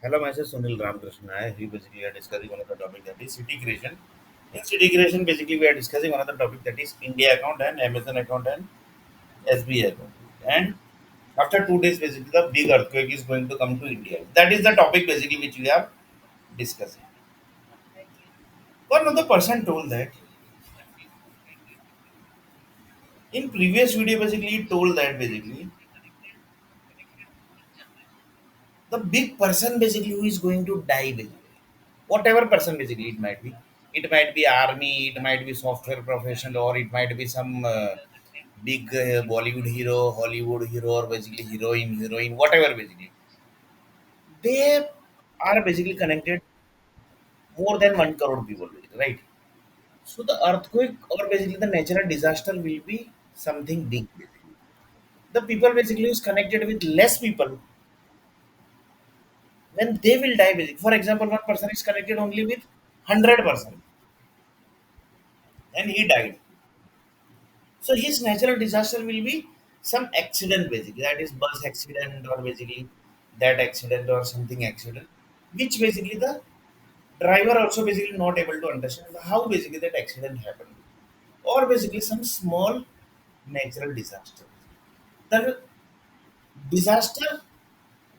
Hello, myself Sunil Ramakrishna. We basically are discussing one of the topic that is city creation. In city creation, basically we are discussing one of the topic that is India account and Amazon account and SBI account. And after 2 days, basically the big earthquake is going to come to India. That is the topic basically which we are discussing. One of the person told that in previous video basically he told that basically the big person basically who is going to die basically whatever person basically it might be army, it might be software professional, or it might be some big Bollywood hero, Hollywood hero, or basically heroine, whatever basically they are basically connected more than 1 crore people basically, right? So the earthquake or basically the natural disaster will be something big basically. The people basically is connected with less people when they will die basically. For example, one person is connected only with 100% and he died. So his natural disaster will be some accident basically. That is bus accident or basically that accident or something accident. Which basically the driver also basically not able to understand how basically that accident happened. Or basically some small natural disaster. The disaster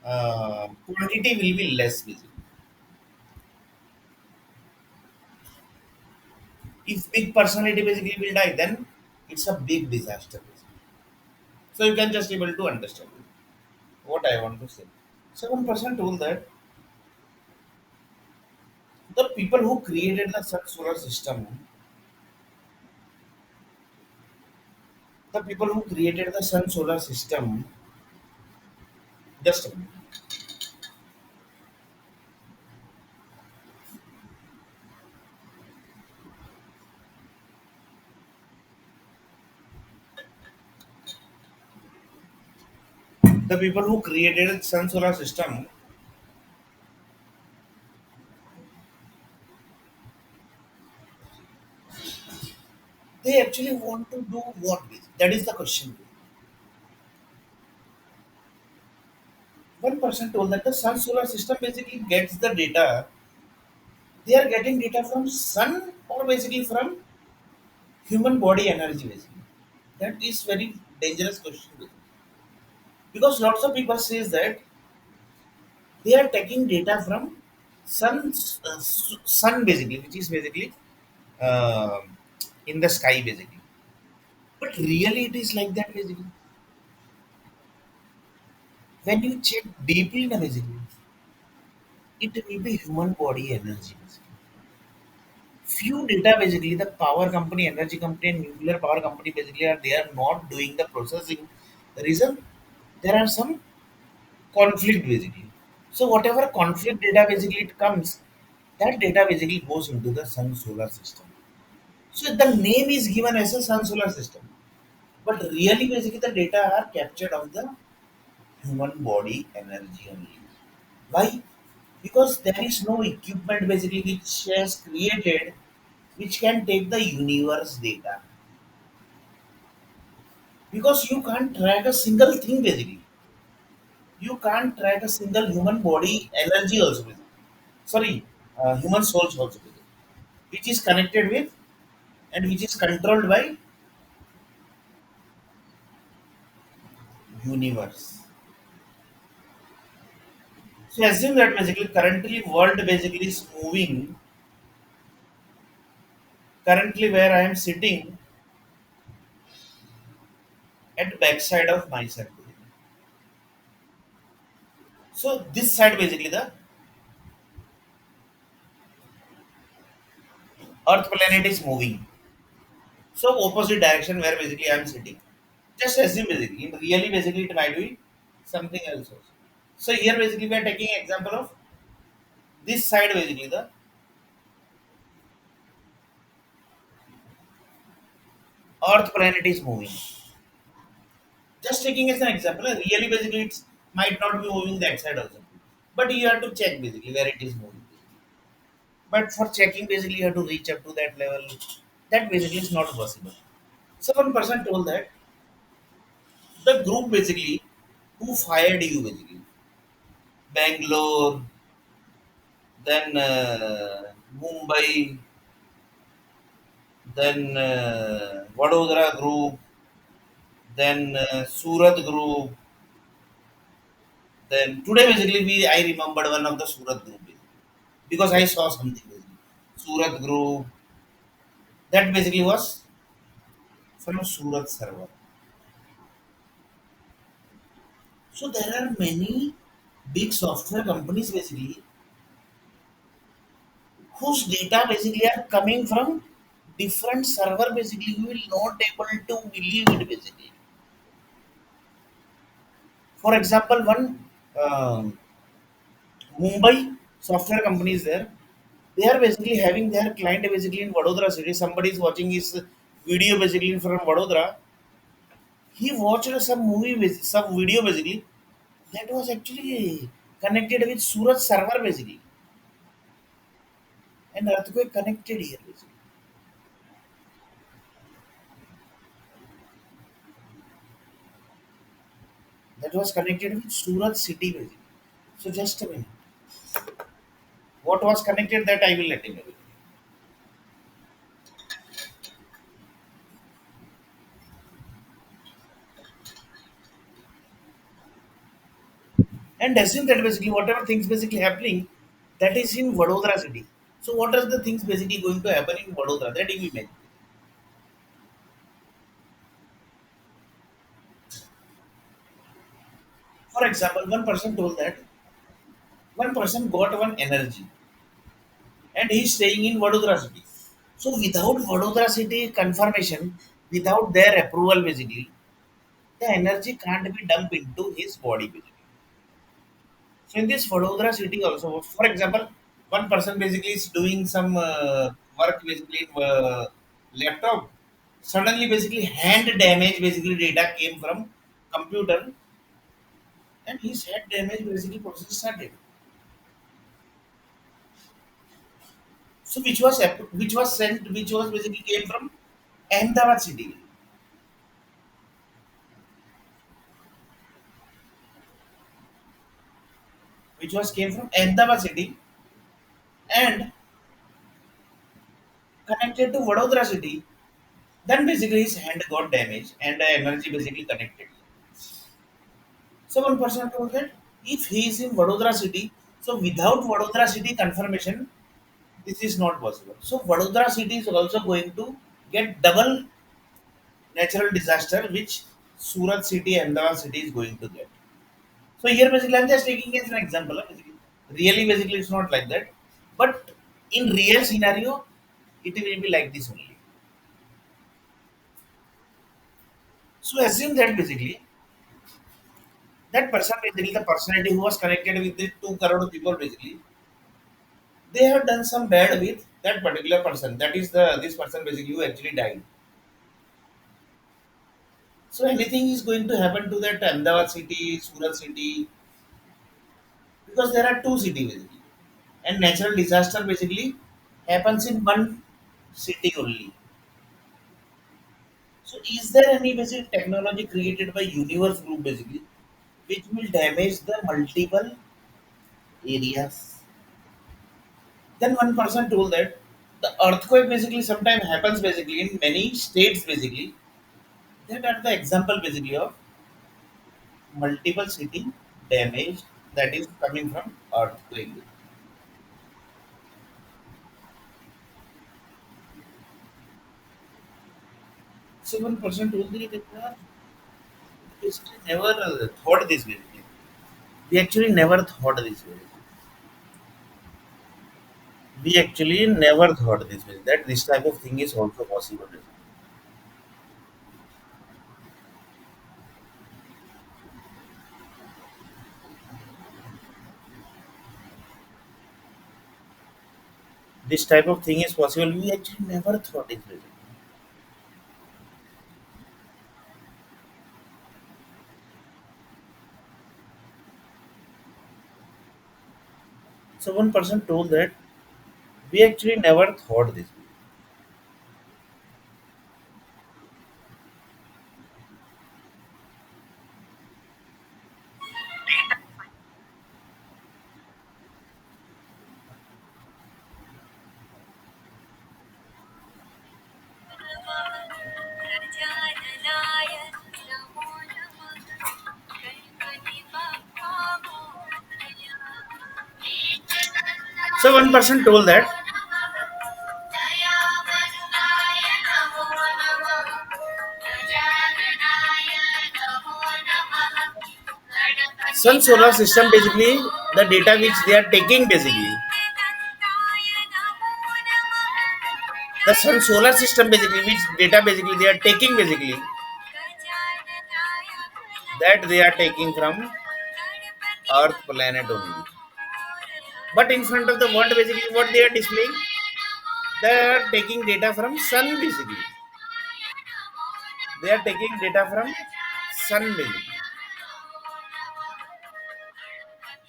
quantity will be less basically. If big personality basically will die, then it's a big disaster basically. So you can just able to understand what I want to say. So one person told that the people who created the sun solar system, the people who created the sun solar system, just a minute. The people who created sun solar system, they actually want to do what with? That is the question. One person told that the sun solar system basically gets the data. They are getting data from sun or basically from human body energy basically. That is very dangerous question basically. Because lots of people says that they are taking data from sun basically, which is basically uh, in the sky basically. But really, it is like that basically. When you check deeply in a basically, it will be human body energy. Basically. Few data basically, the power company, energy company, and nuclear power company basically are they are not doing the processing. The reason there are some conflict basically. So whatever conflict data basically it comes, that data basically goes into the sun solar system. So the name is given as a sun solar system, but really basically the data are captured of the human body energy only. Why? Because there is no equipment basically which has created which can take the universe data. Because you can't track a single thing basically. You can't track a single human body energy also basically. Sorry, human souls also basically. Which is connected with and which is controlled by universe. So assume that basically currently world basically is moving currently where I am sitting at backside of myself. So this side basically the Earth planet is moving. So opposite direction where basically I am sitting. Just assume basically. In really basically it might be something else also. So here basically we are taking example of this side basically the Earth planet is moving. Just taking as an example, really basically it might not be moving that side also. But you have to check basically where it is moving. But for checking, basically, you have to reach up to that level. That basically is not possible. So one person told that the group basically who fired you basically, Bangalore. then Mumbai, then Vadodara Group, then Surat Group. Then today basically I remembered one of the Surat Group because I saw something basically. Surat Group that basically was from Surat server. So there are many big software companies basically whose data basically are coming from different server basically. You will not able to believe it basically. For example, one um, Mumbai software company is there. They are basically having their client basically in Vadodara city. Somebody is watching his video basically from Vadodara. He watched some movie, some video basically that was actually connected with Surat server basically, and earthquake connected here basically. That was connected with Surat city basically. So just a minute. What was connected that I will let you know. And assume that basically whatever things basically happening, that is in Vadodara city. So what are the things basically going to happen in Vadodara? That you imagine. For example, one person told that one person got one energy and he is staying in Vadodara city. So without Vadodara city confirmation, without their approval basically, the energy can't be dumped into his body basically. So in this Vadodara city also, for example, one person basically is doing some work basically in laptop. Suddenly, basically, hand damage basically data came from computer, and his head damage basically process started. So which was sent, which was basically came from Ahmedabad city, which was came from Ahmedabad city and connected to Vadodara city. Then basically his hand got damaged and the energy basically connected. So one person told that if he is in Vadodara city, so without Vadodara city confirmation, this is not possible. So Vadodara city is also going to get double natural disaster which Surat city and Ahmedabad city is going to get. So here basically I'm just taking it as an example. Basically. Really basically it's not like that. But in real scenario, it will be like this only. So assume that basically that person basically the personality who was connected with the 2 crore people basically they have done some bad with that particular person. That is the this person basically who actually died. So anything is going to happen to that Ahmedabad city, Surat city, because there are two cities basically, and natural disaster basically happens in one city only. So is there any basic technology created by Universe Group basically, which will damage the multiple areas? Then one person told that the earthquake basically sometimes happens basically in many states basically. That are the example basically of multiple city damage that is coming from earthquake. So one person told me that basically never thought this way. We actually never thought this way. We actually never thought this way that this type of thing is also possible. This type of thing is possible. We actually never thought it. So one person told that we actually never thought this. So one person told that sun solar system basically the data which they are taking basically the sun solar system basically which data basically they are taking basically that they are taking from earth planet only, but in front of the world basically what they are displaying, they are taking data from sun basically, they are taking data from sun basically.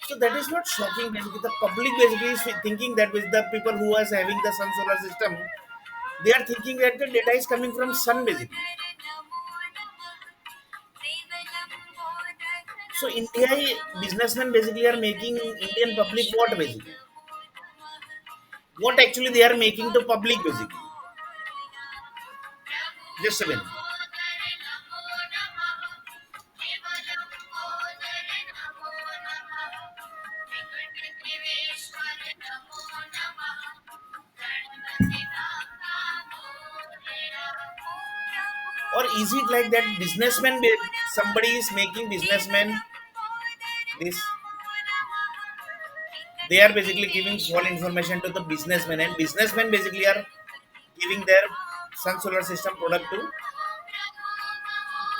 So that is not shocking basically, the public basically is thinking that with the people who are having the sun solar system, they are thinking that the data is coming from sun basically. So India businessmen basically are making Indian public what basically? What actually they are making to public basically? Just a minute. Or is it like that businessman somebody is making businessman this, they are basically giving small information to the businessmen and businessmen basically are giving their sun solar system product to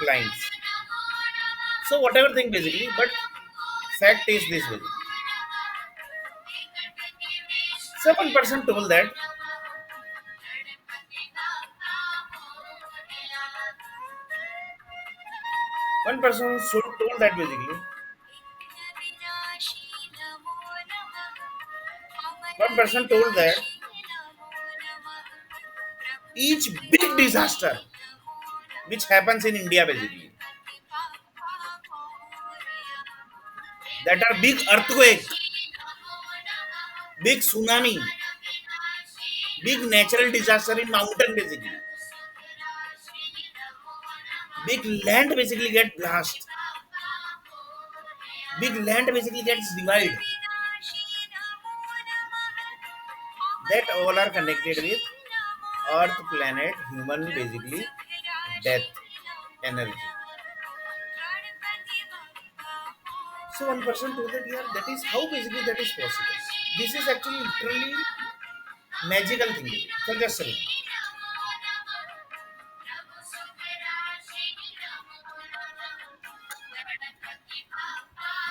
clients. So whatever thing basically, but fact is this basically. So one person told that one person should told that basically one person told that each big disaster which happens in India basically, that are big earthquake, big tsunami, big natural disaster in mountain basically, big land basically get blast, big land basically gets divided, that all are connected with earth planet human basically death energy. So one person told that yeah, that is how basically that is possible. This is actually literally magical thing. So just a minute.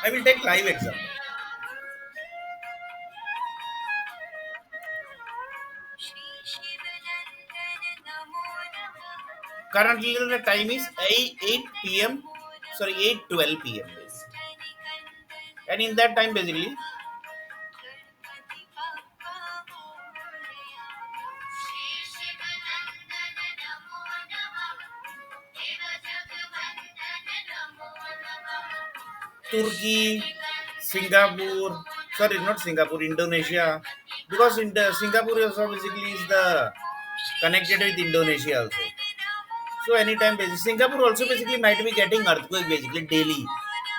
I will take live example. Currently the time is 8 p.m. Sorry, 8:12 p.m. And in that time basically Turkey, Singapore, sorry, not Singapore, Indonesia, because in the Singapore also basically is the connected with Indonesia also. So anytime basically Singapore also basically might be getting earthquake basically daily,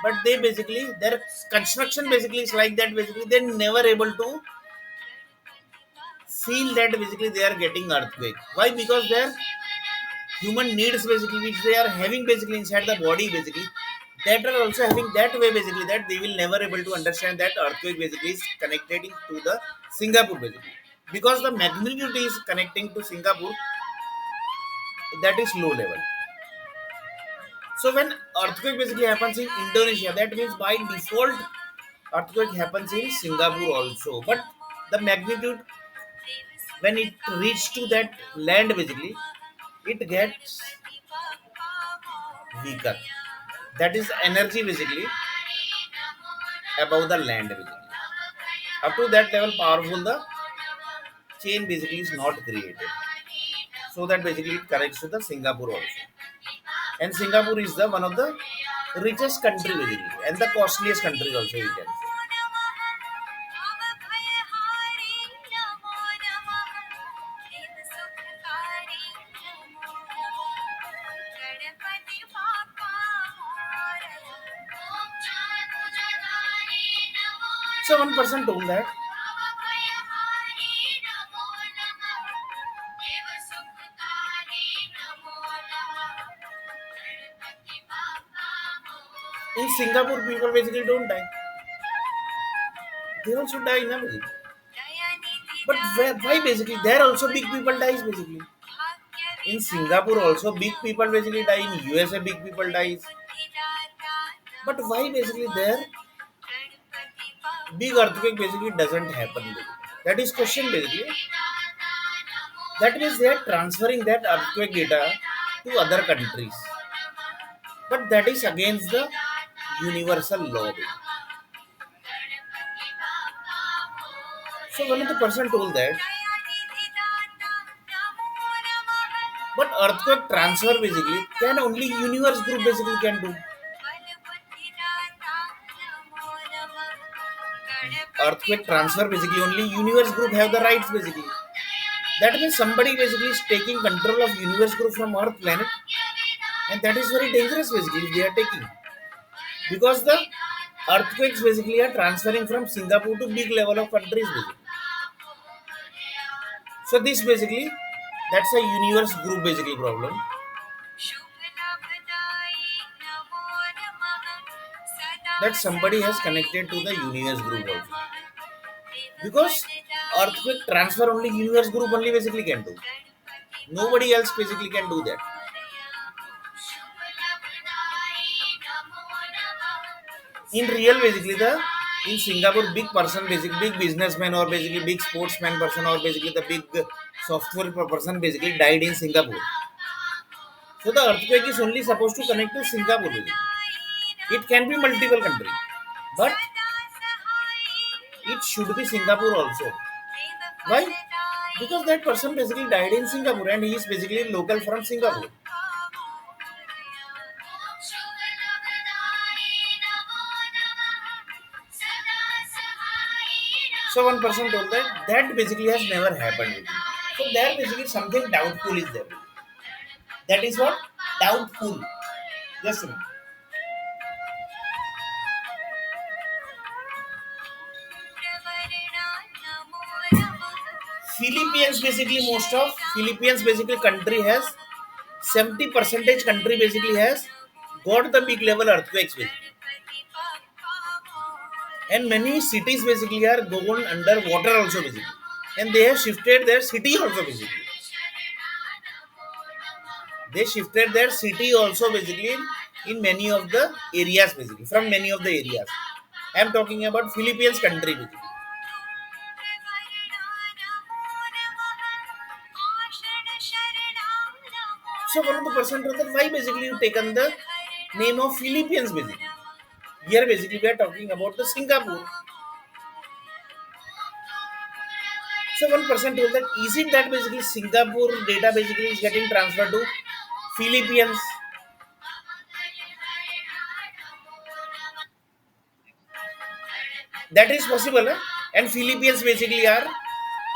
but they basically their construction basically is like that basically they're never able to feel that basically they are getting earthquake. Why? Because their human needs basically which they are having basically inside the body basically that are also having that way basically that they will never able to understand that earthquake basically is connected to the Singapore basically, because the magnitude is connecting to Singapore, that is low level. So when earthquake basically happens in Indonesia, that means by default earthquake happens in Singapore also, but the magnitude when it reach to that land basically it gets weaker. That is energy basically above the land basically. Up to that level powerful the chain basically is not created. So that basically it connects to the Singapore also. And Singapore is the one of the richest country basically and the costliest country also you can say. So one person told that Singapore, people basically don't die. They also die now. But why basically? There also big people dies basically. In Singapore also big people basically die. In USA big people dies. But why basically there big earthquake basically doesn't happen? Basically. That is question basically. That means they are transferring that earthquake data to other countries. But that is against the universal law. Basically. So one of the person told that, but earthquake transfer basically can only universe group basically can do. Earthquake transfer basically only universe group have the rights basically. That means somebody basically is taking control of universe group from Earth planet, and that is very dangerous basically if they are taking, because the earthquakes basically are transferring from Singapore to big level of countries basically. So this basically that's a universe group basically problem, that somebody has connected to the universe group also, because earthquake transfer only universe group only basically can do. Nobody else basically can do that. In real basically the in Singapore big person basically big businessman or basically big sportsman person or basically the big software person basically died in Singapore. So the earthquake is only supposed to connect to Singapore basically. It can be multiple country, but it should be Singapore also. Why? Because that person basically died in Singapore and he is basically local from Singapore. So one person told that basically has never happened with me. So there basically something doubtful is there. That is what? Doubtful. Yes, sir. Philippines basically most of Philippines basically country has 70 percentage country basically has got the big level earthquakes basically. And many cities basically are gone under water also basically. And they have shifted their city also basically. They shifted their city also basically in many of the areas basically, from many of the areas. I am talking about Philippines country basically. So one of the person told that why basically you taken the name of Philippines basically. Here basically we are talking about the Singapore. So one person told that is it that basically Singapore data basically is getting transferred to Philippines? That is possible, eh? And Philippines basically are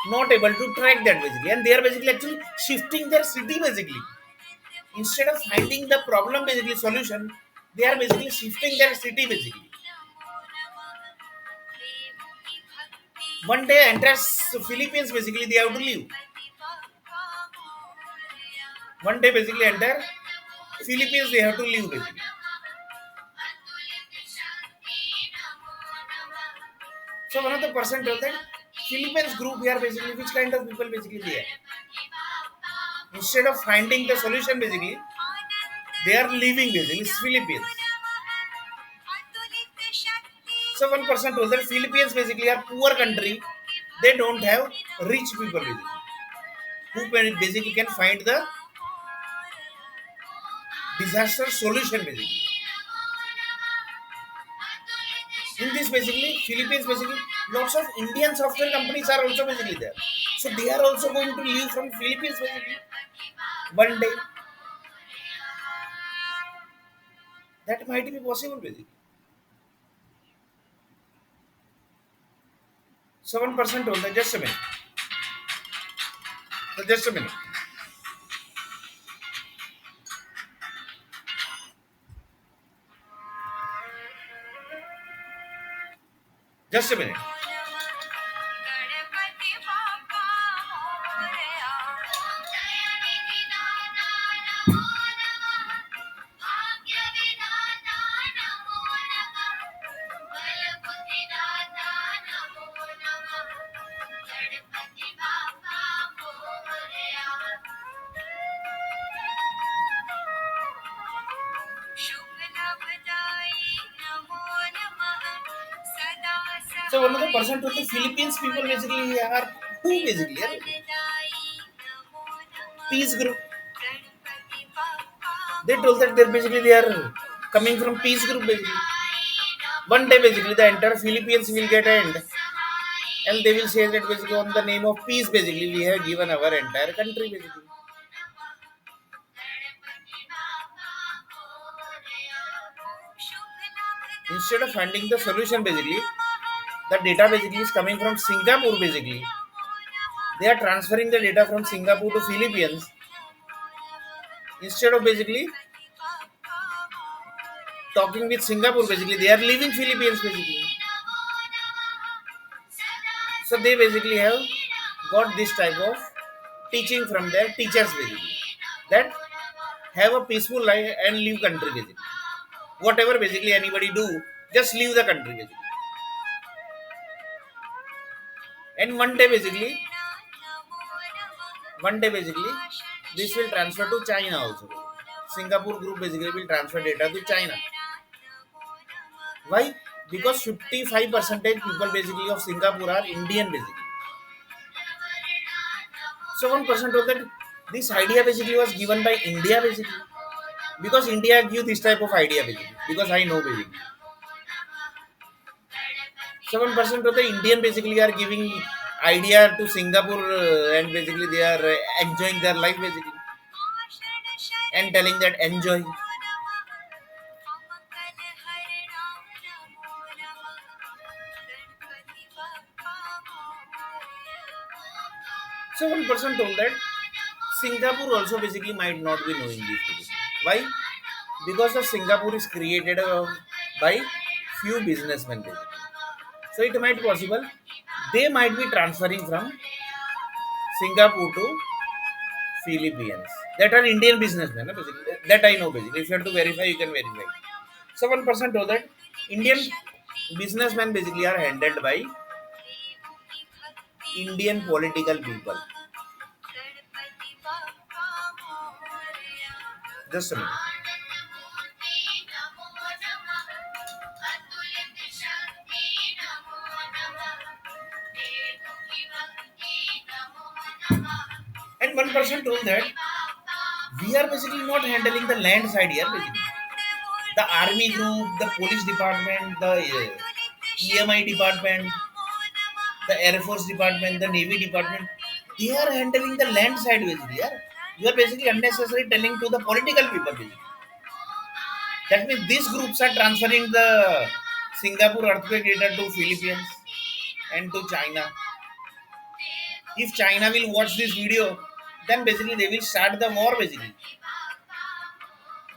not able to track that basically, and they are basically actually shifting their city basically. Instead of finding the problem basically solution, they are basically shifting their city basically. One day enters Philippines basically they have to leave. One day basically enter Philippines they have to leave basically. So one of the person told that Philippines group here basically which kind of people basically they are. Instead of finding the solution basically, they are leaving basically Philippines. So one person told that Philippines basically are poor country. They don't have rich people basically, who basically can find the disaster solution basically. In this basically Philippines basically lots of Indian software companies are also basically there. So they are also going to leave from Philippines basically one day. That might be possible basically. So one person told that just a minute. So just a minute. Just a minute. So one of the person to the Philippines people basically are who basically are peace group. They told that they are coming from peace group basically. One day basically the entire Philippines will get end and they will say that basically on the name of peace basically we have given our entire country basically. Instead of finding the solution basically, the data basically is coming from Singapore basically. They are transferring the data from Singapore to Philippines instead of basically talking with Singapore basically. They are leaving Philippines basically. So they basically have got this type of teaching from their teachers basically that have a peaceful life and leave country basically. Whatever basically anybody do, just leave the country basically. And one day basically, this will transfer to China also. Singapore group basically will transfer data to China. Why? Because 55 percentage people basically of Singapore are Indian basically. So 1% of that this idea basically was given by India basically. Because India give this type of idea basically. Because I know basically. 7% of the Indian basically are giving idea to Singapore and basically they are enjoying their life basically and telling that enjoy. So 1% told that Singapore also basically might not be knowing this basically. Why? Because the Singapore is created by few businessmen basically. So it might be possible they might be transferring from Singapore to Philippines. That are Indian businessmen, basically. That I know basically. If you have to verify, you can verify. So 1% know that Indian businessmen basically are handled by Indian political people. Just a minute. And 1% told that we are basically not handling the land side here basically. The army group, the police department, the EMI department, the Air Force department, the Navy department, they are handling the land side basically. Yeah? You are basically unnecessarily telling to the political people basically. That means these groups are transferring the Singapore earthquake data to Philippines and to China. If China will watch this video, then basically they will start the war basically.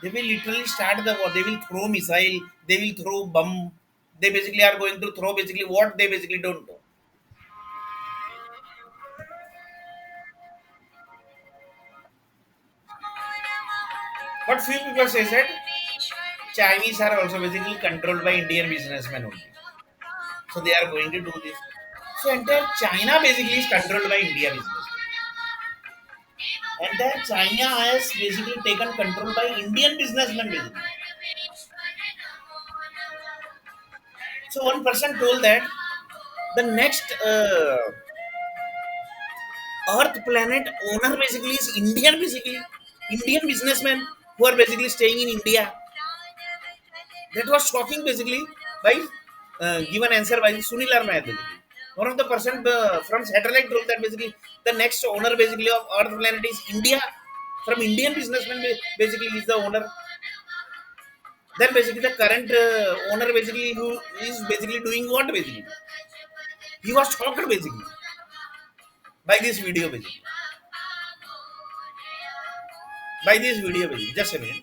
They will literally start the war. They will throw missile, they will throw bomb. They basically are going to throw basically what they basically don't know. But few people say that Chinese are also basically controlled by Indian businessmen only. So they are going to do this. So entire China basically is controlled by India business. Entire China has basically taken control by Indian businessmen basically. So one person told that the next Earth planet owner basically is Indian basically. Indian businessmen who are basically staying in India. That was shocking basically by given answer by Sunil Arnayat basically. One of the person from satellite told that basically the next owner basically of Earth planet is India. From Indian businessman basically is the owner. Then basically the current owner basically who is basically doing what basically. He was shocked basically by this video basically. By this video basically. Just a minute.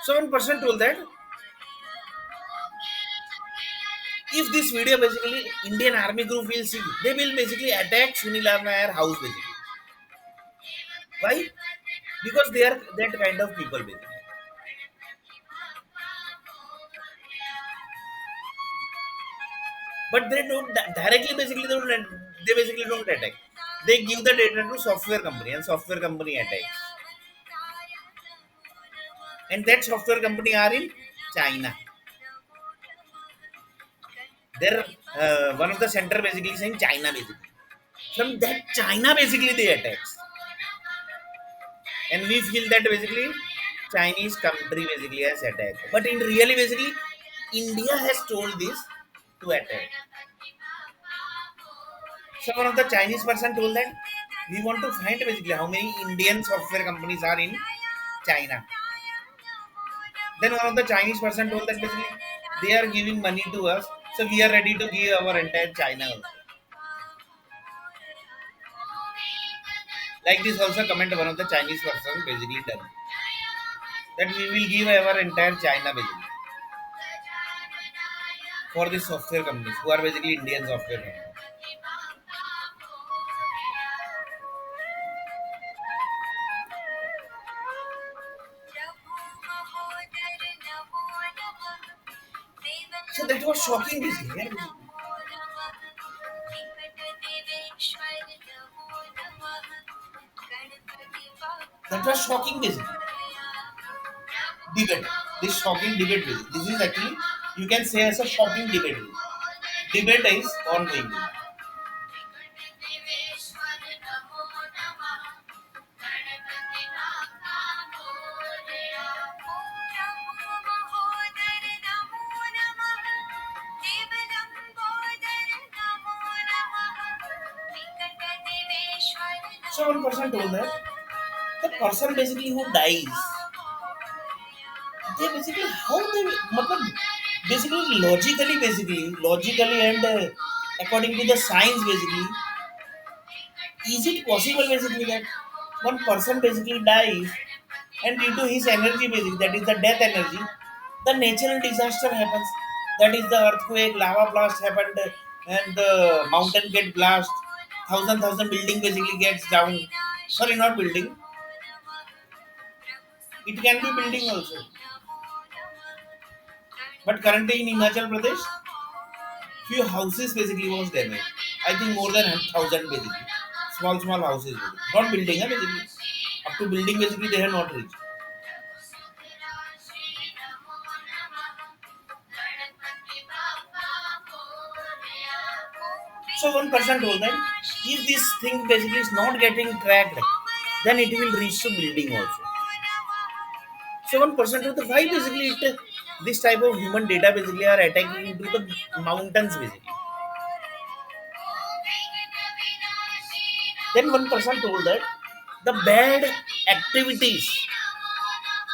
So one person told that if this video basically Indian army group will see, they will basically attack Sunil Arnair house basically. Why? Because they are that kind of people basically. But they don't directly basically they basically don't attack. They give the data to software company and software company attacks. And that software company are in China. They're one of the center basically saying China basically. From that China basically they attacks. And we feel that basically Chinese country basically has attacked. But in really basically India has told this to attack. So one of the Chinese person told that we want to find basically how many Indian software companies are in China. Then one of the Chinese person told that basically they are giving money to us, so we are ready to give our entire China also. Like this also comment one of the Chinese person basically done that we will give our entire China basically for the software companies who are basically Indian software companies. So that was shocking basically. Yeah? That was shocking basically. Debate. This shocking debate basically. This is actually you can say as a shocking debate. Debate is ongoing. So one person told that the person basically who dies, they basically how they matlab, basically logically and according to the science basically, is it possible basically that one person basically dies and due to his energy basically that is the death energy, the natural disaster happens. That is the earthquake, lava blast happened, and the mountain get blast. Thousand building basically gets down. Sorry, not building. It can be building also. But currently in Himachal Pradesh, few houses basically was damaged. I think more than 1,000 basically. Small houses. Basically. Not building, basically. Up to building basically they have not reached. So one person told them, if this thing basically is not getting tracked, then it will reach to building also. So one person told them, why basically this type of human data basically are attacking into the mountains basically. Then one person told that the bad activities.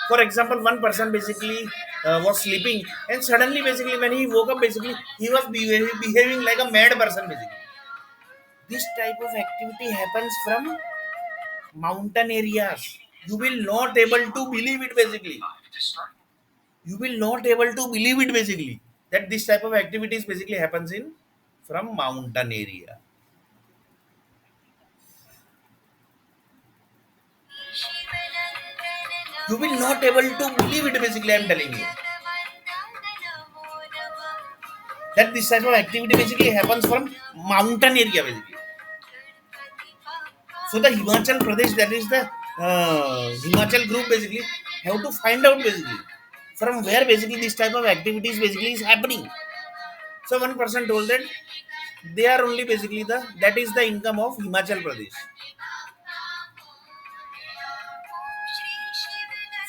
For example, one person basically was sleeping and suddenly basically when he woke up basically he was behaving like a mad person basically. This type of activity happens from mountain areas. You will not able to believe it basically. You will not able to believe it basically that this type of activities basically happens in from mountain area. You will not able to believe it basically. I'm telling you that this type of activity basically happens from mountain area basically. So the Himachal Pradesh, that is the Himachal group basically, have to find out basically from where basically this type of activities basically is happening. So one person told that they are only basically the that is the income of Himachal Pradesh.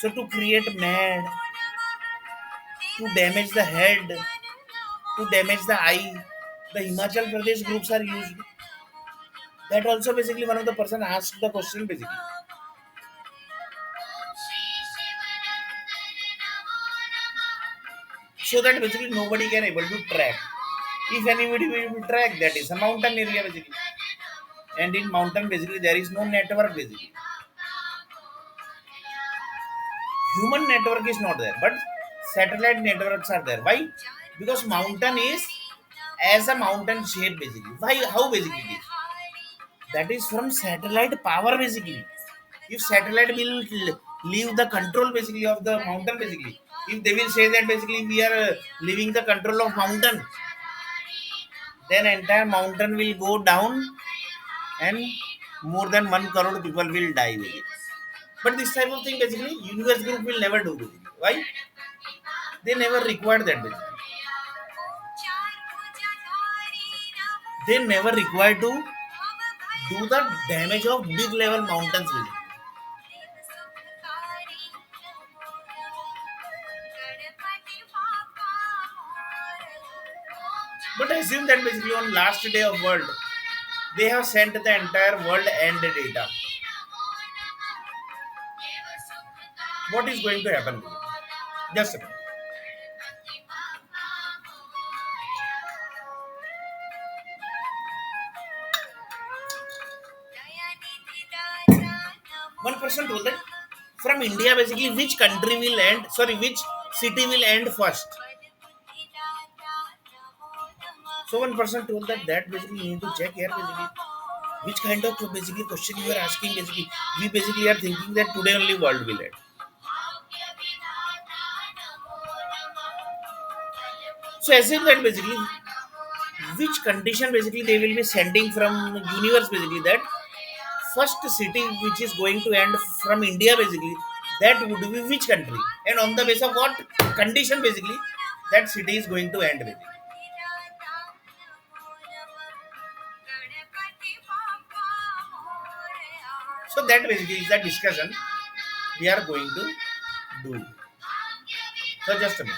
So to create mad, to damage the head, to damage the eye, the Himachal Pradesh groups are used. That also basically one of the person asked the question basically. So that basically nobody can able to track. If anybody will track, that is a mountain area basically. And in mountain basically there is no network basically. Human network is not there, but satellite networks are there. Why? Because mountain is as a mountain shape basically. Why? How basically it is? That is from satellite power basically. If satellite will leave the control basically of the mountain basically, if they will say that basically we are leaving the control of mountain, then entire mountain will go down and more than 1 crore people will die with it. But this type of thing basically universe group will never do with it. Why? They never required that basically. They never required to do the damage of big level mountains basically. But assume that basically on last day of world, they have sent the entire world and the data. What is going to happen? Just a minute. One person told that from India basically which country will end, sorry, which city will end first. So one person told that basically you need to check here basically which kind of basically question you are asking basically. We basically are thinking that today only world will end. So assume that basically which condition basically they will be sending from universe basically that first city which is going to end from India basically that would be which country and on the basis of what condition basically that city is going to end basically. So that basically is the discussion we are going to do. So just a minute.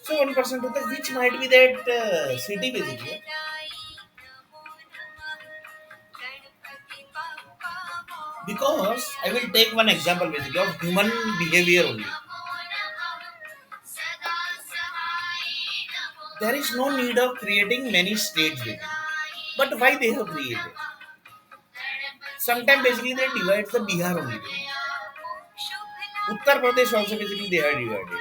So one person to the which might be that city basically. Because I will take one example basically of human behavior only. There is no need of creating many states basically. But why they have created? Sometimes basically they divide the Bihar only. Uttar Pradesh also basically they are divided.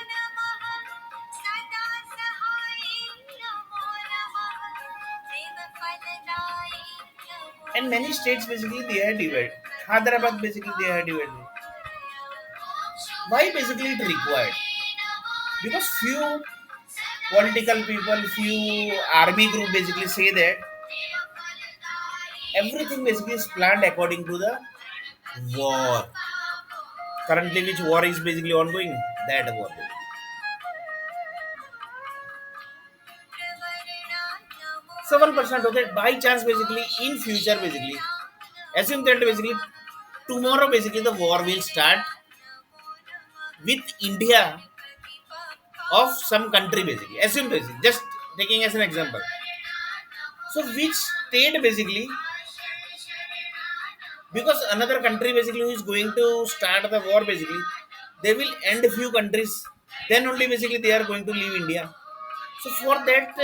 And many states basically they are divided. Hyderabad basically they are divided. Why basically it required? Because few political people, few army group basically say that everything basically is planned according to the war. Currently, which war is basically ongoing? That war. So one person told that by chance basically in future basically assume that basically tomorrow basically the war will start with India of some country basically. Assume basically just taking as an example. So which state basically because another country basically who is going to start the war basically they will end a few countries then only basically they are going to leave India. So for that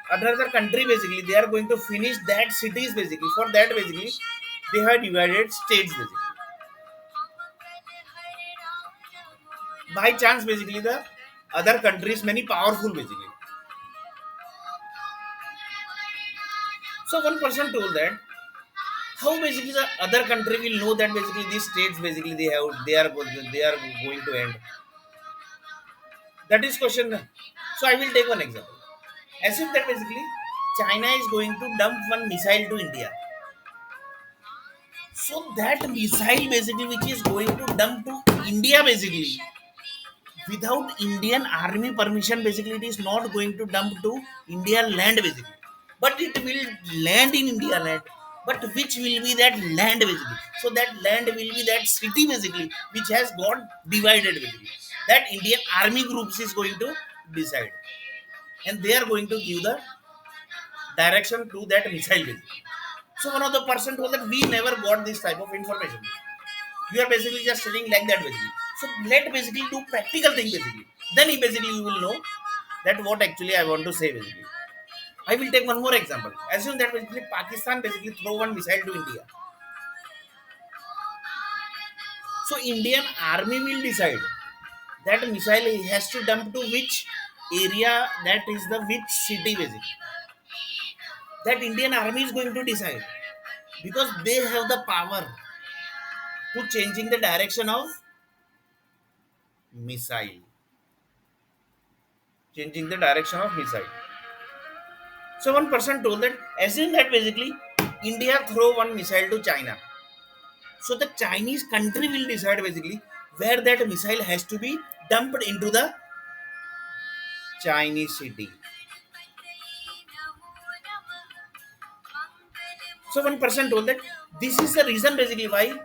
another country basically they are going to finish that cities basically for that basically they have divided states basically by chance basically the other countries many powerful basically. So one person told that how basically the other country will know that basically these states basically they are going to end. That is question. So I will take one example. Assume that basically China is going to dump one missile to India. So that missile basically which is going to dump to India basically without Indian army permission basically it is not going to dump to India land basically. But it will land in India land. But which will be that land basically? So that land will be that city basically which has got divided basically. That Indian army groups is going to decide. And they are going to give the direction to that missile basically. So one of the person told that we never got this type of information. You are basically just sitting like that basically. So let basically do practical thing basically. Then he basically you will know that what actually I want to say basically. I will take one more example. Assume that basically Pakistan basically throw one missile to India. So Indian army will decide that missile has to dump to which area that is the which city basically. that Indian army is going to decide, because they have the power to changing the direction of missile, changing the direction of missile. So one person told that assume that basically India throw one missile to China. So the Chinese country will decide basically where that missile has to be dumped into the Chinese city. So one person told that this is the reason basically why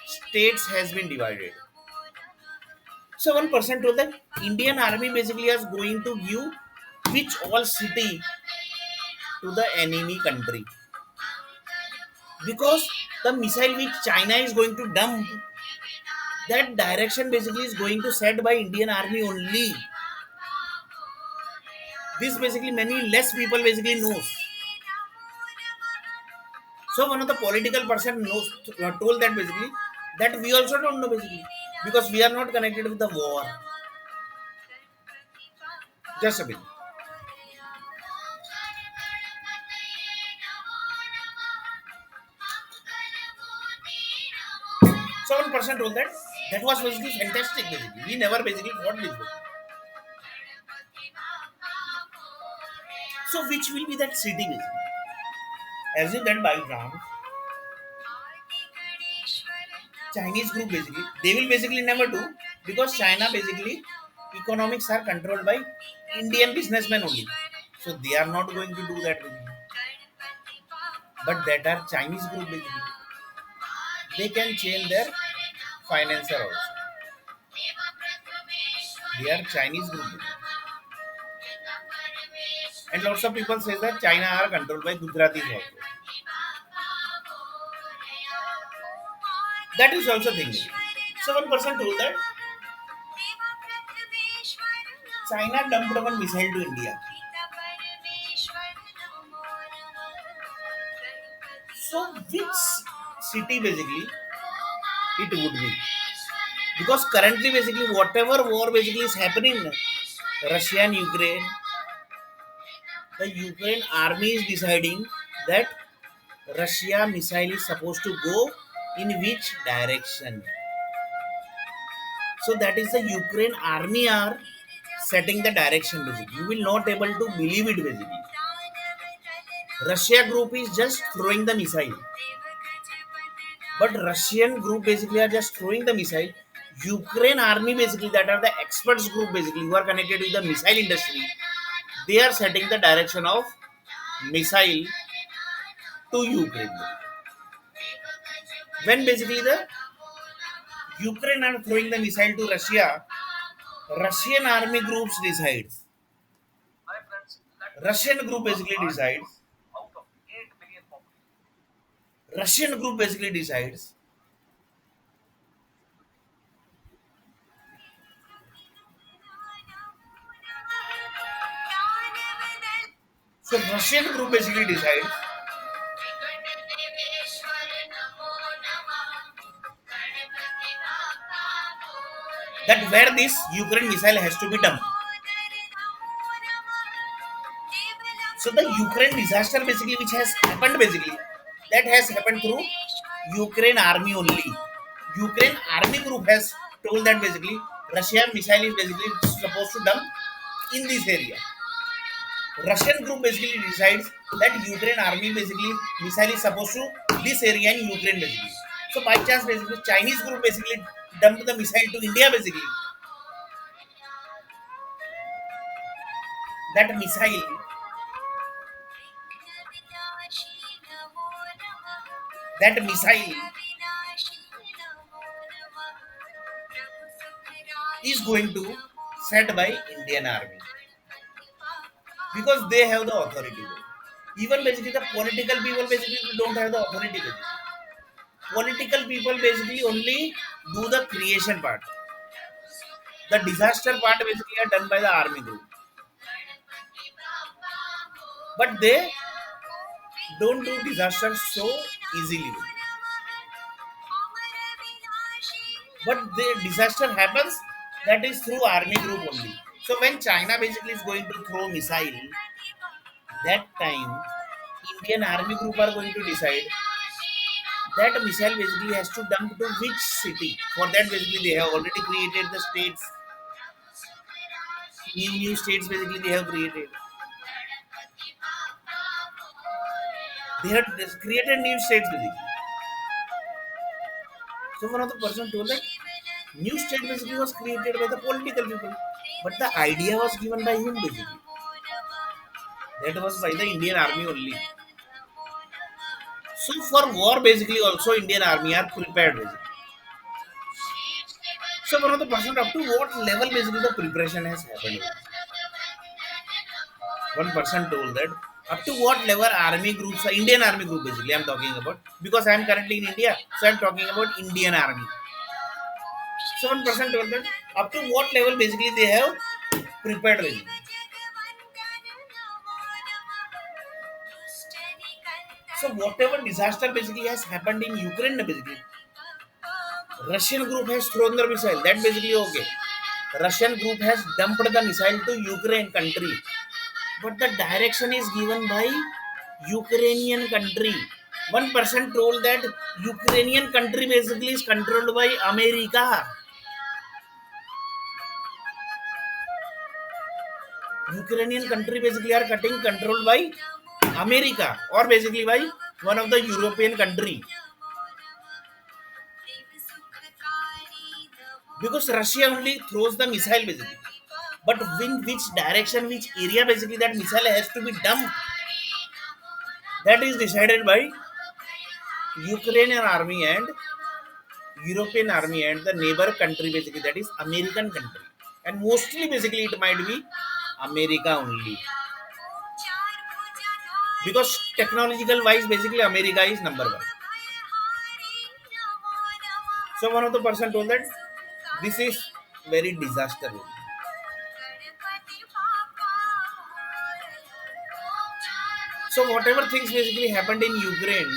states has been divided. So one person told that Indian army basically is going to give which all city to the enemy country, because the missile which China is going to dump, that direction basically is going to set by Indian army only. This basically many less people basically knows. So one of the political person knows, told that basically that we also don't know basically, because we are not connected with the war. Just a bit. So one person told that that was basically fantastic basically. We never basically fought this way. So which will be that city basically? As if that background, Chinese group basically, they will basically never do, because China basically economics are controlled by Indian businessmen only. So they are not going to do that basically. But that are Chinese group basically. They can change their financer also. They are Chinese group basically. And lots of people say that China are controlled by Gujaratis also. That is also thinking. So one person told that China dumped one missile to India. So which city basically it would be? Because currently basically whatever war basically is happening, Russia and Ukraine, the Ukraine army is deciding that Russia missile is supposed to go in which direction. So that is the Ukraine army are setting the direction basically. You will not able to believe it basically. Russia group is just throwing the missile. But Russian group basically are just throwing the missile. Ukraine army basically, that are the experts group basically who are connected with the missile industry. They are setting the direction of missile to Ukraine. When basically the Ukraine are throwing the missile to Russia, Russian army groups decides. Russian group basically decides. Russian group basically decides. So Russian group basically decides that where this Ukraine missile has to be dumped. So the Ukraine disaster basically which has happened basically, that has happened through Ukraine army only. Ukraine army group has told that basically Russia missile is basically supposed to dump in this area. Russian group basically decides that Ukraine army basically missile is supposed to this area in Ukraine basically. So by chance basically Chinese group basically dumped the missile to India basically. That missile, that missile is going to set by Indian army, because they have the authority. Even basically the political people basically don't have the authority. Basically. Political people basically only do the creation part. The disaster part basically are done by the army group. But they don't do disaster so easily. But the disaster happens, that is through army group only. So when China basically is going to throw missile, that time Indian army group are going to decide that missile basically has to dump to which city. For that basically they have already created the states, new states basically they have created. They have created new states basically. So one of the person told that new state basically was created by the political people, but the idea was given by him basically. That was by the Indian army only. So for war basically also Indian army are prepared basically. So one of the person up to what level basically the preparation has happened. One person told that up to what level army groups, Indian army group basically I'm talking about, because I'm currently in India, so I'm talking about Indian army. So one person told that up to what level basically they have prepared basically. So whatever disaster basically has happened in Ukraine basically, Russian group has thrown the missile. That basically okay. Russian group has dumped the missile to Ukraine country, but the direction is given by Ukrainian country. One person told that Ukrainian country basically is controlled by America. Ukrainian country basically are cutting controlled by America or basically by one of the European country, because Russia only throws the missile basically. But in which direction, which area basically that missile has to be dumped, that is decided by Ukrainian army and European army and the neighbor country basically, that is American country. And mostly basically it might be America only. Because technological wise basically America is number one. So one of the person told that this is very disaster. So whatever things basically happened in Ukraine,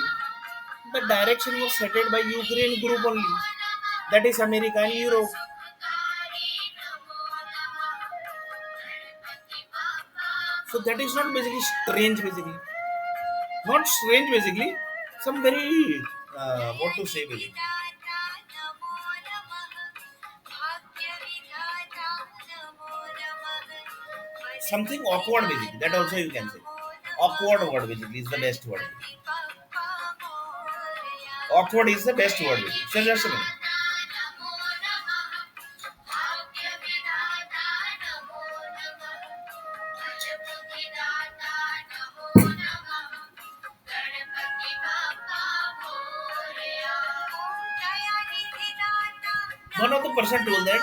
the direction was set by Ukraine group only. That is America and Europe. So that is not basically strange basically. Not strange basically. Some very what to say basically. Something awkward basically. That also you can say. Awkward word basically is the best word. Awkward is the best word basically. So just a minute. One of the person told that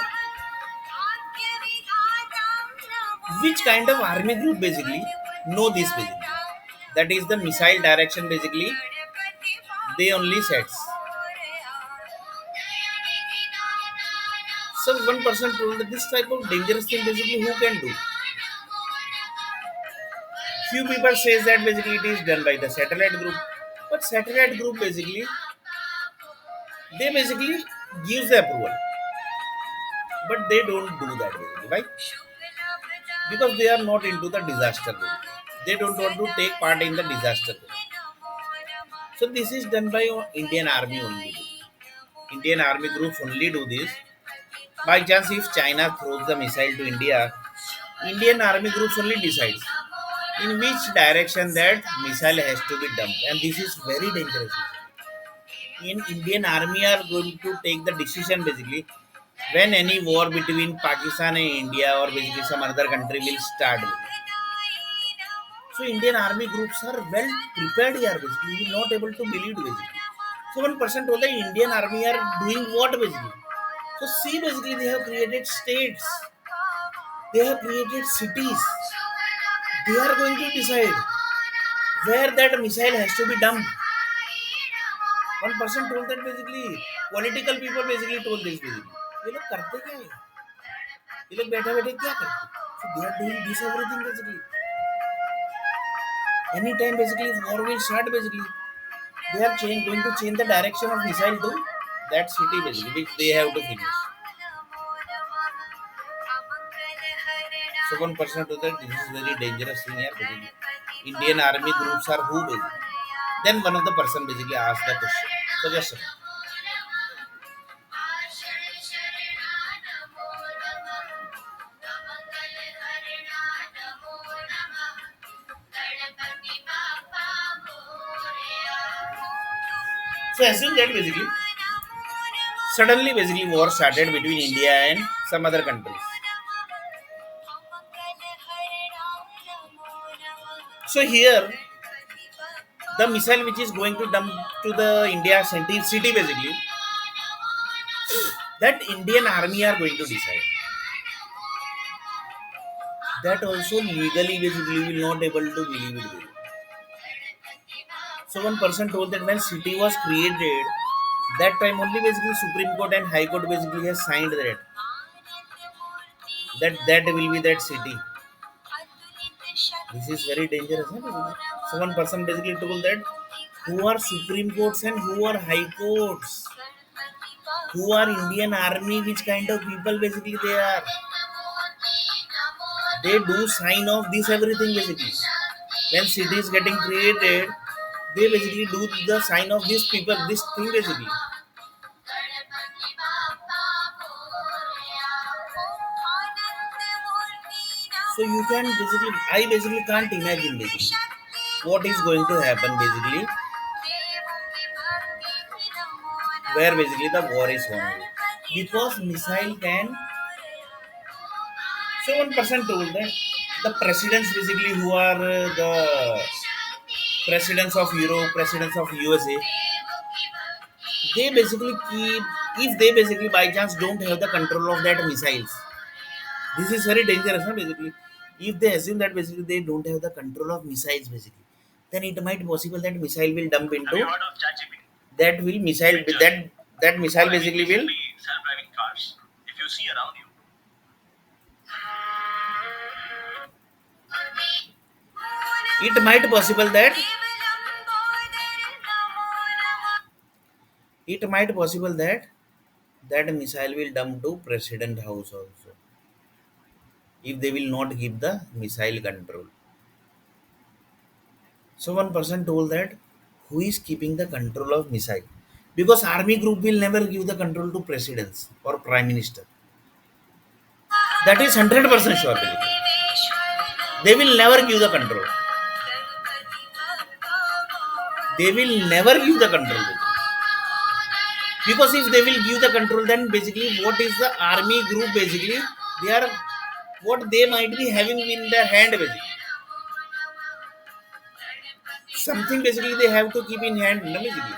which kind of army group basically know this basically. That is the missile direction basically. They only sets. So one person told that this type of dangerous thing basically who can do. Few people says that basically it is done by the satellite group. But satellite group basically they basically gives the approval. But they don't do that basically. Why? Because they are not into the disaster basically. They don't want to take part in the disaster basically. So this is done by Indian Army only. Indian Army groups only do this. By chance, if China throws the missile to India, Indian Army groups only decides in which direction that missile has to be dumped, and this is very dangerous. In Indian Army are going to take the decision basically when any war between Pakistan and India or basically some other country will start. So Indian army groups are well prepared here basically. You will not able to believe basically. So one person told the Indian army are doing what basically. So see basically they have created states. They have created cities. They are going to decide where that missile has to be dumped. One person told that basically political people basically told this basically. ये लोग करते क्या है? ये लोग बैठे बैठे क्या करते? So they are doing this everything basically. Anytime basically war will start basically. They are going to change the direction of missile to that city basically, which they have to finish. So one person to that this is very dangerous thing here basically. Indian army groups are who basically? Then one of the person basically asked the question. So just so assume that basically suddenly basically war started between India and some other countries. So here the missile which is going to dump to the India city basically, that Indian army are going to decide. That also legally basically will not able to believe it. Basically. So one person told that when city was created, that time only basically Supreme Court and High Court basically has signed that will be that city. This is very dangerous. Huh? So one person basically told that who are Supreme Courts and who are High Courts, who are Indian Army, which kind of people basically they are. They do sign off this everything basically. When city is getting created, they basically do the sign of these people, this thing basically. So you can basically, I basically can't imagine basically what is going to happen basically, where basically the war is won. Because missile can. So one person told that the presidents basically who are the presidents of Europe, presidents of USA, they basically keep, if they basically by chance don't have the control of that missiles, this is very dangerous, huh, basically. If they assume that basically they don't have the control of missiles basically, then it might possible that missile will dump into that will missile that missile basically will self-driving cars. If you see around you, it might possible that it might possible that that missile will dump to president house also if they will not give the missile control. So one person told that who is keeping the control of missile? Because army group will never give the control to presidents or prime minister. That is 100% sure. They will never give the control. They will never give the control. Because if they will give the control, then basically what is the army group basically? They are what they might be having in their hand basically. Something basically they have to keep in hand, no, basically.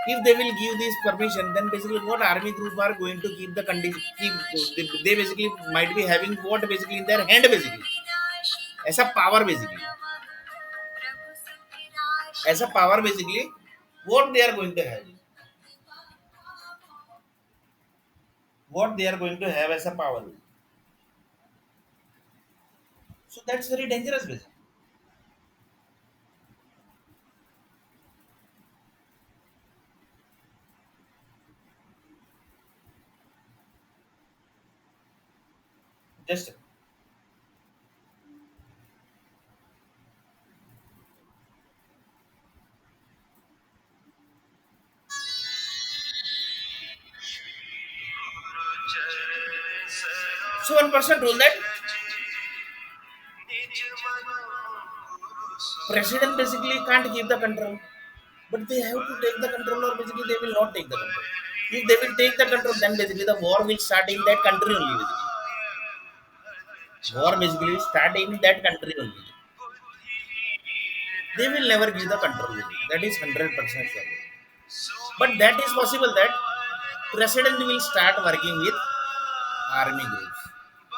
If they will give this permission, then basically what army group are going to keep the condition, they basically might be having what basically in their hand basically, as a power basically, as a power basically, what they are going to have, what they are going to have as a power. So that's very dangerous basically. Just so one person told that president basically can't give the control, but they have to take the control, or basically they will not take the control. If they will take the control, then basically the war will start in that country only. Basically. War basically will start in that country only. They will never give the control. Basically. That is 100% sure. But that is possible that president will start working with army groups.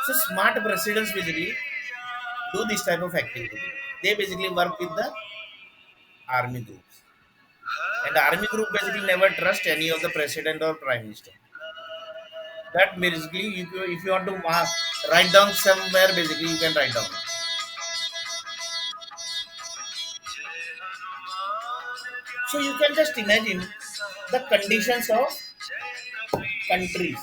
So smart presidents basically do this type of activity. They basically work with the army groups. And the army group basically never trust any of the president or prime minister. That basically, if you want to write down somewhere, basically you can write down. So you can just imagine the conditions of countries,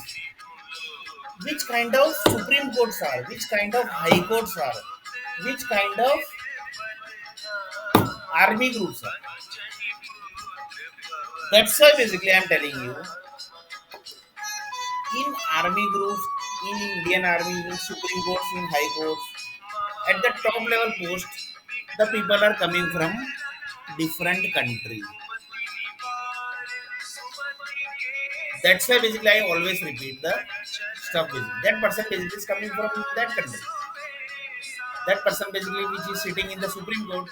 which kind of Supreme Courts are, which kind of High Courts are, which kind of Army groups are. That's why basically I'm telling you, in army groups, in Indian Army, in Supreme Courts, in High Courts, at the top level post, the people are coming from different country. That's why basically I always repeat the stuff. Basically. That person basically is coming from that country. That person basically which is sitting in the Supreme Court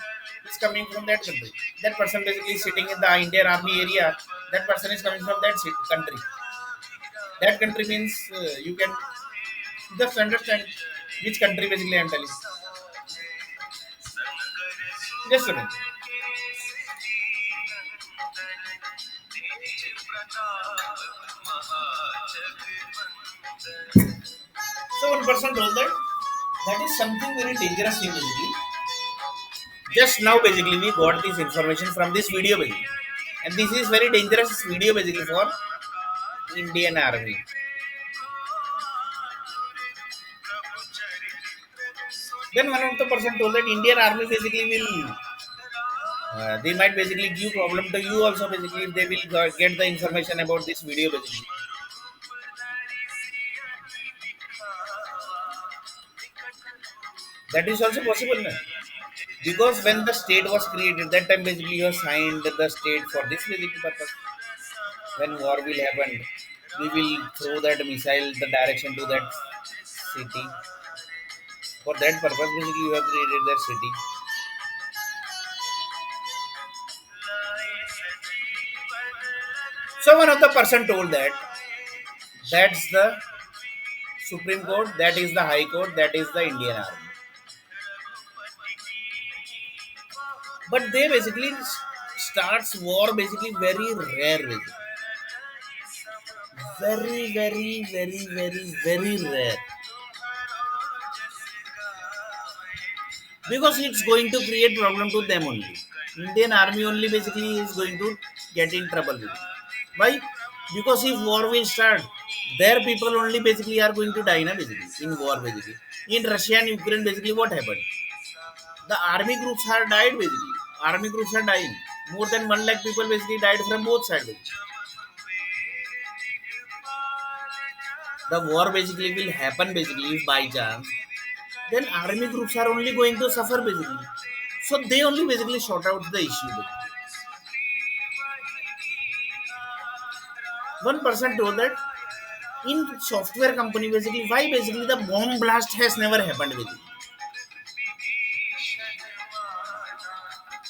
is coming from that country. That person basically sitting in the Indian Army area. That person is coming from that country. That country means you can just understand which country basically I'm telling. Just a minute. So one person told that is something very dangerous thing basically. Just now basically we got this information from this video basically. And this is very dangerous video basically for Indian Army. Then one of the person told that Indian Army basically will they might basically give problem to you also basically if they will get the information about this video basically. That is also possible now. Because when the state was created, that time basically you have signed the state for this basic purpose. When war will happen, we will throw that missile the direction to that city. For that purpose, basically you have created that city. So one of the person told that that's the Supreme Court, that is the High Court, that is the Indian Army. But they basically starts war basically very rare, basically. Very rare. Because it's going to create problem to them only. Indian Army only basically is going to get in trouble with it. Why? Because if war will start, their people only basically are going to die na basically in war basically. In Russia and Ukraine basically what happened? The army groups are died basically. Army groups are dying. More than 1 lakh people basically died from both sides. Basically. The war basically will happen basically if by chance. Then army groups are only going to suffer basically. So they only basically sort out the issue. Basically. One person told that in software company basically why basically the bomb blast has never happened basically.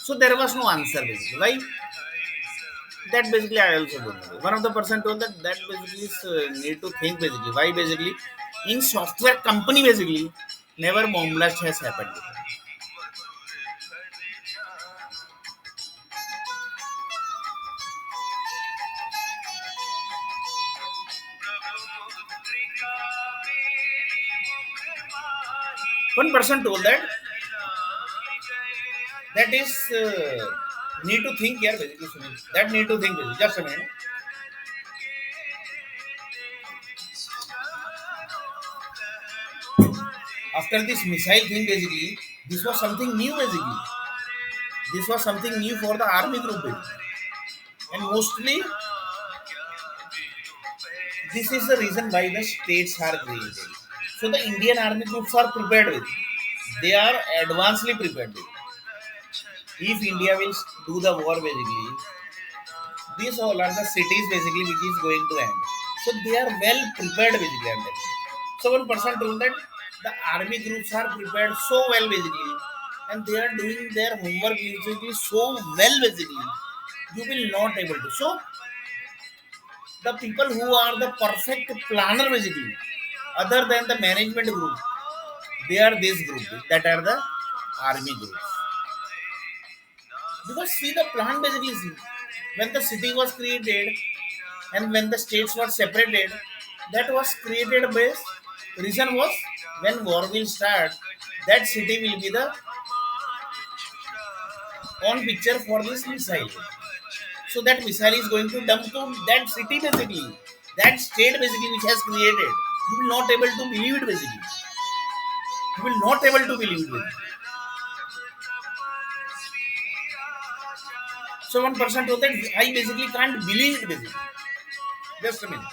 So there was no answer basically. Why? That basically I also don't know. One of the person told that basically is, need to think basically why basically in software company basically never bomb blast has happened. One person told that is need to think here basically. Sunil. That need to think basically. Just a minute. After this missile thing basically, this was something new basically. This was something new for the army group basically. And mostly this is the reason why the states are created. So the Indian army groups are prepared with. They are advancedly prepared with. If India will do the war basically, these all are the cities basically which is going to end. So they are well prepared basically. I'm telling you. So one person told that the army groups are prepared so well basically, and they are doing their homework basically so well basically. You will not able to. So the people who are the perfect planner basically, other than the management group, they are this group that are the army groups. Because see the plan basically see when the city was created and when the states were separated, that was created base. Reason was when war will start, that city will be the on picture for this missile. So that missile is going to dump to that city basically, that state basically which has created. You will not able to believe it basically. You will not able to believe it. Basically. So one person told that I basically can't believe it basically. Just a minute.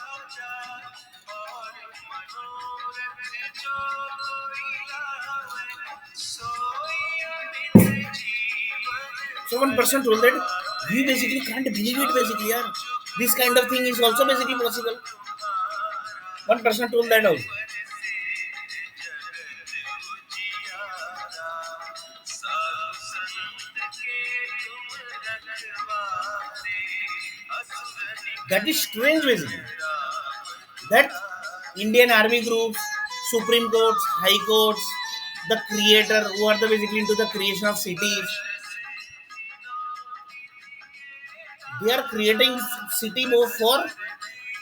So one person told that we basically can't believe it basically, yeah. This kind of thing is also basically possible. One person told that also. That is strange basically. That Indian army groups, Supreme Courts, High Courts, the creator who are the basically into the creation of cities, they are creating city more for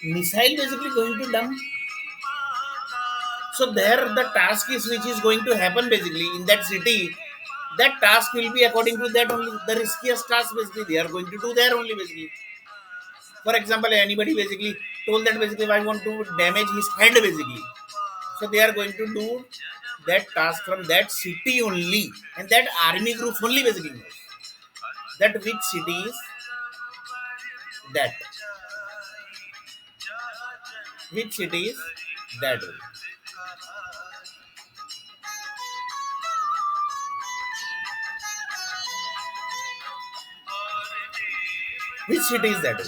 missile basically going to dump. So there the task is which is going to happen basically in that city. That task will be according to that only the riskiest task basically they are going to do there only basically. For example, anybody basically told that basically I want to damage his head basically. So they are going to do that task from that city only, and that army group only basically knows that which city is that, which city is that, which city is that,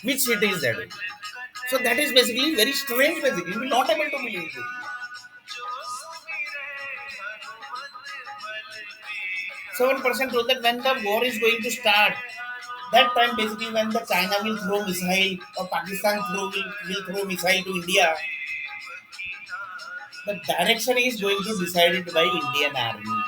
which city is that. So that is basically very strange basically. We're not able to believe it. So one person told that when the war is going to start, that time basically when the China will throw missile or Pakistan will throw missile to India, the direction is going to decided by Indian Army.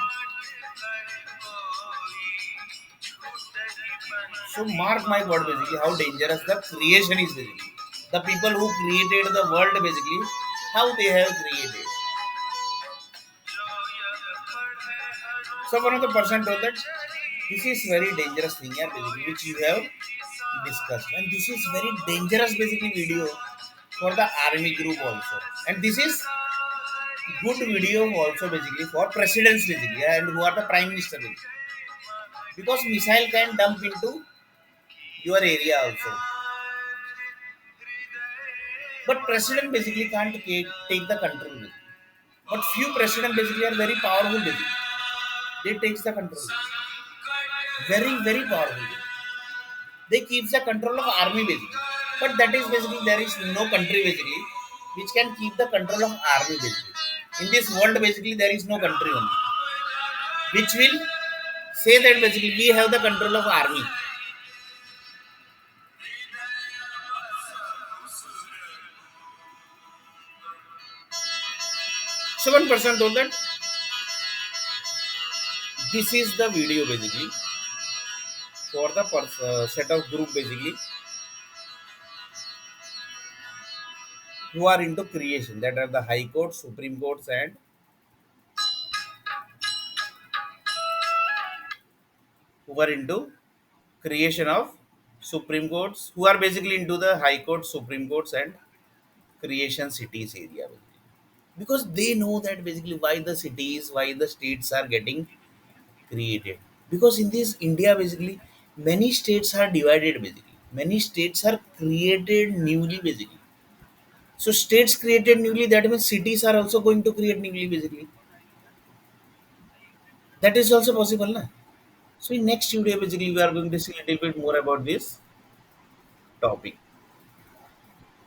So mark my word basically how dangerous the creation is basically. The people who created the world basically, how they have created. So one of the person told that this is very dangerous thing yeah, basically, which you have discussed. And this is very dangerous basically video for the army group also. And this is good video also basically for presidents basically yeah, and who are the prime minister basically. Because missile can dump into your area also. But president basically can't take the control basically. But few president basically are very powerful basically. They takes the control. Very, very powerful. They keeps the control of army basically. But that is basically there is no country basically which can keep the control of army basically. In this world basically there is no country only which will say that basically we have the control of army. So one person told that this is the video basically for the set of group basically who are into creation, that are the high courts, supreme courts, and who are into creation of supreme courts, who are basically into the high courts, supreme courts, and creation cities area basically. Because they know that basically why the cities, why the states are getting created. Because in this India basically many states are divided basically, many states are created newly basically. So states created newly, that means cities are also going to create newly basically. That is also possible na? So in next video basically we are going to see a little bit more about this topic.